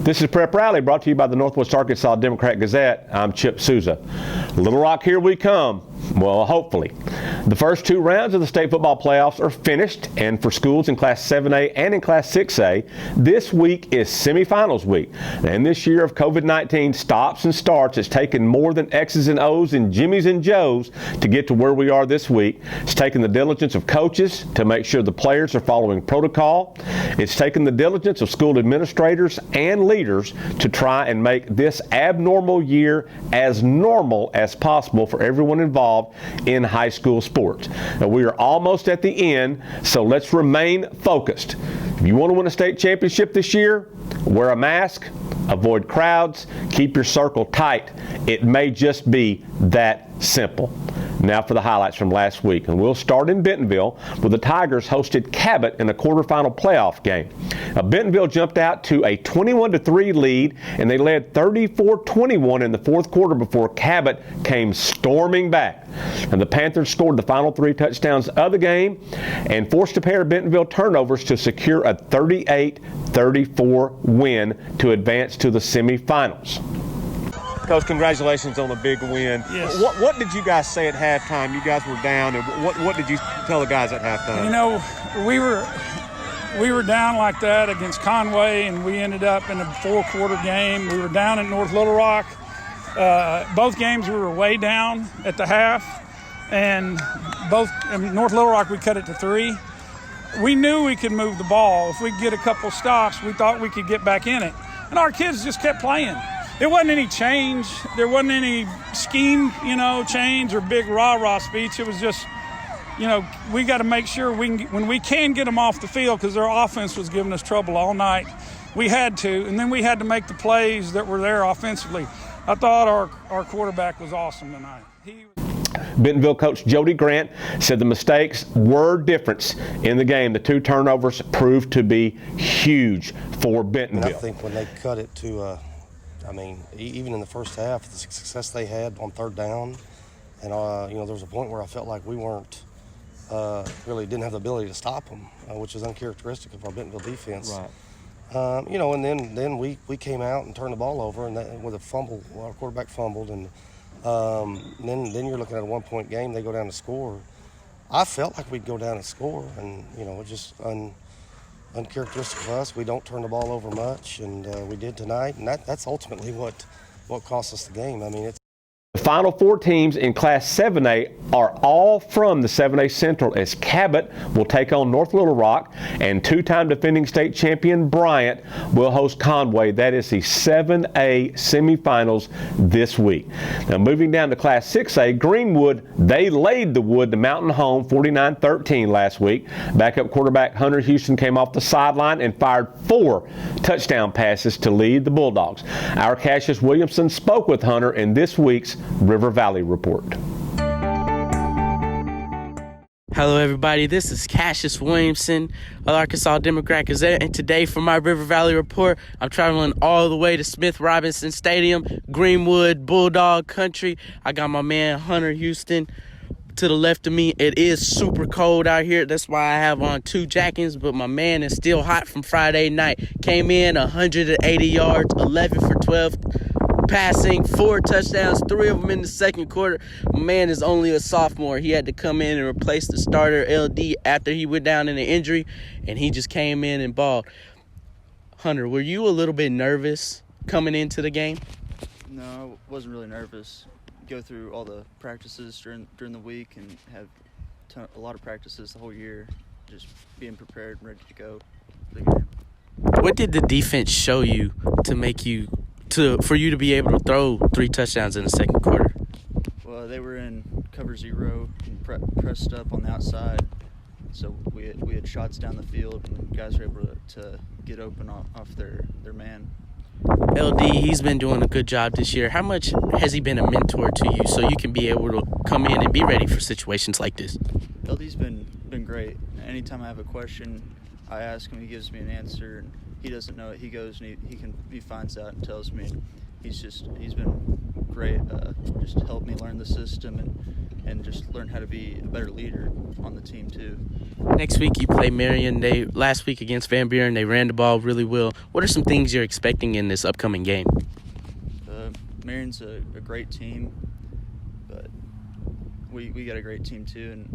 This is Prep Rally brought to you by the Northwest Arkansas Democrat-Gazette. I'm Chip Souza. Little Rock, here we come. Well, hopefully. The first two rounds of the state football playoffs are finished, and for schools in Class 7A and in Class 6A, this week is semifinals week. And this year of COVID-19 stops and starts, it's taken more than X's and O's and Jimmy's and Joe's to get to where we are this week. It's taken the diligence of coaches to make sure the players are following protocol. It's taken the diligence of school administrators and leaders to try and make this abnormal year as normal as possible for everyone involved in high school sports. Now, we are almost at the end, so let's remain focused. If you want to win a state championship this year, wear a mask, avoid crowds, keep your circle tight. It may just be that simple. Now for the highlights from last week, and we'll start in Bentonville, where the Tigers hosted Cabot in a quarterfinal playoff game. Now, Bentonville jumped out to a 21-3 lead, and they led 34-21 in the fourth quarter before Cabot came storming back. And the Panthers scored the final 3 touchdowns of the game and forced a pair of Bentonville turnovers to secure a 38-34 win to advance to the semifinals. Coach, congratulations on a big win. Yes. What did you guys say at halftime? You guys were down, and what did you tell the guys at halftime? You know, we were down like that against Conway, and we ended up in a 4-quarter game. We were down at North Little Rock. Both games we were way down at the half, and in North Little Rock we cut it to 3. We knew we could move the ball. If we could get a couple stops, we thought we could get back in it. And our kids just kept playing. There wasn't any change. There wasn't any scheme, change or big rah-rah speech. It was just, we got to make sure when we can get them off the field, because their offense was giving us trouble all night. We had to, and then we had to make the plays that were there offensively. I thought our quarterback was awesome tonight. Bentonville coach Jody Grant said the mistakes were difference in the game. The 2 turnovers proved to be huge for Bentonville. And I think when they cut it to even in the first half, the success they had on third down, and there was a point where I felt like we weren't really didn't have the ability to stop them, which is uncharacteristic of our Bentonville defense. Right. And then we came out and turned the ball over, and with a fumble, our quarterback fumbled, and then you're looking at a 1-point game. They go down to score. I felt like we'd go down and score, and it just uncharacteristic of us. We don't turn the ball over much, and we did tonight, and that's ultimately what cost us the game. The final 4 teams in Class 7A are all from the 7A Central, as Cabot will take on North Little Rock, and 2-time defending state champion Bryant will host Conway. That is the 7A semifinals this week. Now moving down to Class 6A, Greenwood, they laid the wood to Mountain Home 49-13 last week. Backup quarterback Hunter Houston came off the sideline and fired 4 touchdown passes to lead the Bulldogs. Our Cassius Williamson spoke with Hunter in this week's River Valley Report. Hello everybody, this is Cassius Williamson of the Arkansas Democrat-Gazette, and today for my River Valley Report, I'm traveling all the way to Smith Robinson Stadium, Greenwood, Bulldog Country. I got my man Hunter Houston to the left of me. It is super cold out here. That's why I have on 2 jackets, but my man is still hot from Friday night. Came in 180 yards, 11 for 12 passing, 4 touchdowns, 3 of them in the second quarter. My man is only a sophomore. He had to come in and replace the starter LD after he went down in an injury, and he just came in and balled. Hunter, were you a little bit nervous coming into the game? No, I wasn't really nervous. Go through all the practices during the week and have a lot of practices the whole year, just being prepared and ready to go for the game. What did the defense show you to make you for you to be able to throw 3 touchdowns in the second quarter? Well, they were in cover 0 and pressed up on the outside, so we had shots down the field, and guys were able to get open off their man. LD, he's been doing a good job this year. How much has he been a mentor to you so you can be able to come in and be ready for situations like this? LD's been great. Anytime I have a question, I ask him, he gives me an answer, and he doesn't know it. He goes and he finds out and tells me. He's been great. Just helped me learn the system and just learn how to be a better leader on the team too. Next week you play Marion. Last week against Van Buren, they ran the ball really well. What are some things you're expecting in this upcoming game? Marion's a great team, but we got a great team too, and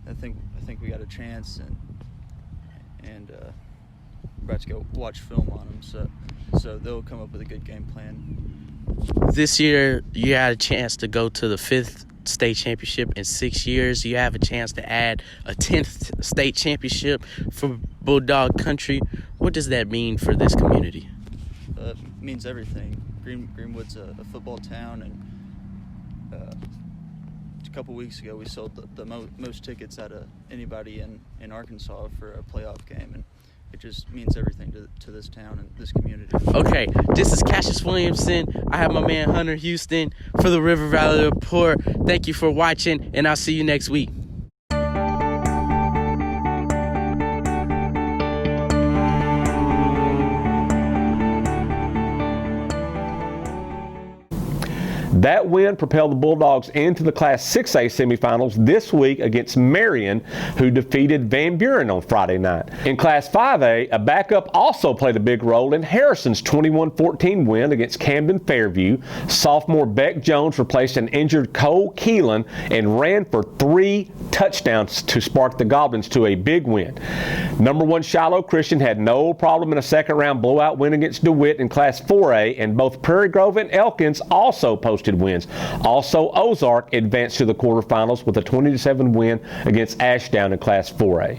I think we got a chance, and we're about to go watch film on them, so they'll come up with a good game plan. This year you had a chance to go to the 5th state championship in 6 years. You have a chance to add a 10th state championship for Bulldog Country. What does that mean for this community? It means everything. Greenwood's a football town, and a couple weeks ago we sold the most tickets out of anybody in Arkansas for a playoff game, and it just means everything to this town and this community. Okay, this is Cassius Williamson. I have my man Hunter Houston for the River Valley Report. Thank you for watching, and I'll see you next week. That win propelled the Bulldogs into the Class 6A semifinals this week against Marion, who defeated Van Buren on Friday night. In Class 5A, a backup also played a big role in Harrison's 21-14 win against Camden Fairview. Sophomore Beck Jones replaced an injured Cole Keelan and ran for 3 touchdowns to spark the Goblins to a big win. Number 1 Shiloh Christian had no problem in a second-round blowout win against DeWitt in Class 4A, and both Prairie Grove and Elkins also posted wins. Also, Ozark advanced to the quarterfinals with a 20-7 win against Ashdown in Class 4A.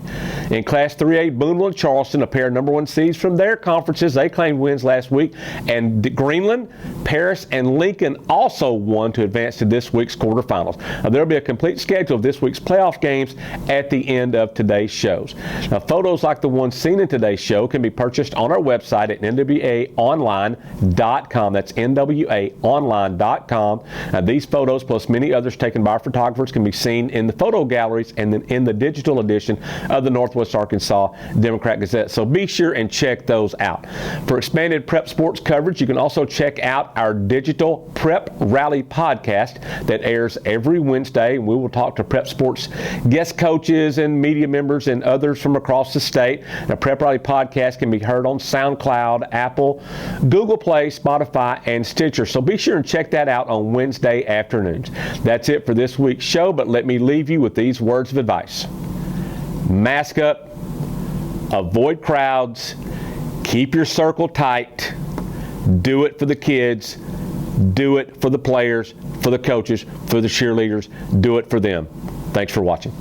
In Class 3A, Boonville and Charleston, a pair of number 1 seeds from their conferences, they claimed wins last week, and Greenland, Paris, and Lincoln also won to advance to this week's quarterfinals. Now, there'll be a complete schedule of this week's playoff games at the end of today's shows. Now, photos like the ones seen in today's show can be purchased on our website at NWAOnline.com. That's NWAOnline.com. Now, these photos, plus many others taken by our photographers, can be seen in the photo galleries and then in the digital edition of the Northwest Arkansas Democrat-Gazette. So be sure and check those out. For expanded prep sports coverage, you can also check out our digital Prep Rally podcast that airs every Wednesday, and we will talk to prep sports guest coaches and media members and others from across the state. The Prep Rally podcast can be heard on SoundCloud, Apple, Google Play, Spotify, and Stitcher. So be sure and check that out on Wednesday afternoons. That's it for this week's show, but let me leave you with these words of advice. Mask up, avoid crowds, keep your circle tight, do it for the kids, do it for the players, for the coaches, for the cheerleaders, do it for them. Thanks for watching.